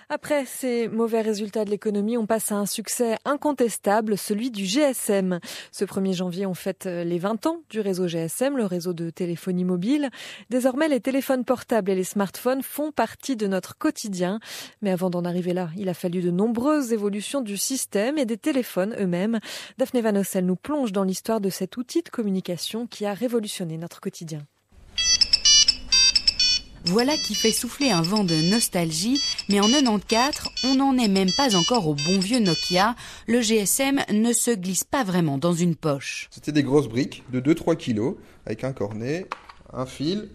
Après ces mauvais résultats de l'économie, on passe à un succès incontestable, celui du GSM. Ce 1er janvier, on fête les 20 ans du réseau GSM, le réseau de téléphonie mobile. Désormais, les téléphones portables et les smartphones font partie de notre quotidien. Mais avant d'en arriver là, il a fallu de nombreuses évolutions du système et des téléphones eux-mêmes. Daphné Van Ossel nous plonge dans l'histoire de cet outil de communication qui a révolutionné notre quotidien. Voilà qui fait souffler un vent de nostalgie, mais en 94, on n'en est même pas encore au bon vieux Nokia. Le GSM ne se glisse pas vraiment dans une poche. C'était des grosses briques de 2-3 kilos, avec un cornet, un fil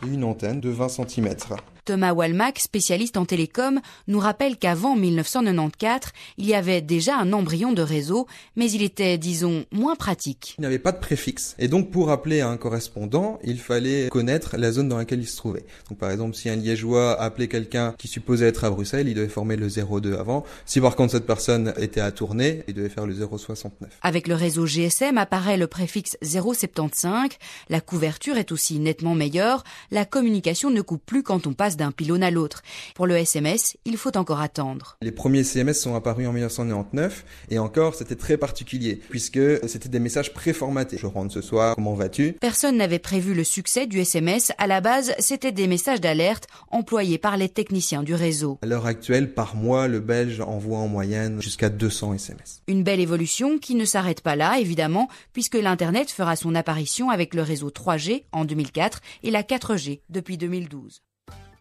et une antenne de 20 cm. Thomas Walmack, spécialiste en télécom, nous rappelle qu'avant 1994, il y avait déjà un embryon de réseau, mais il était, disons, moins pratique. Il n'y avait pas de préfixe. Et donc, pour appeler un correspondant, il fallait connaître la zone dans laquelle il se trouvait. Donc, par exemple, si un Liégeois appelait quelqu'un qui supposait être à Bruxelles, il devait former le 02 avant. Si par contre cette personne était à Tournai, il devait faire le 069. Avec le réseau GSM apparaît le préfixe 075. La couverture est aussi nettement meilleure. La communication ne coupe plus quand on passe d'un pylône à l'autre. Pour le SMS, il faut encore attendre. Les premiers CMS sont apparus en 1999 et encore c'était très particulier puisque c'était des messages préformatés. Je rentre ce soir, comment vas-tu ? Personne n'avait prévu le succès du SMS. À la base, c'était des messages d'alerte employés par les techniciens du réseau. À l'heure actuelle, par mois, le Belge envoie en moyenne jusqu'à 200 SMS. Une belle évolution qui ne s'arrête pas là, évidemment, puisque l'Internet fera son apparition avec le réseau 3G en 2004 et la 4G depuis 2012.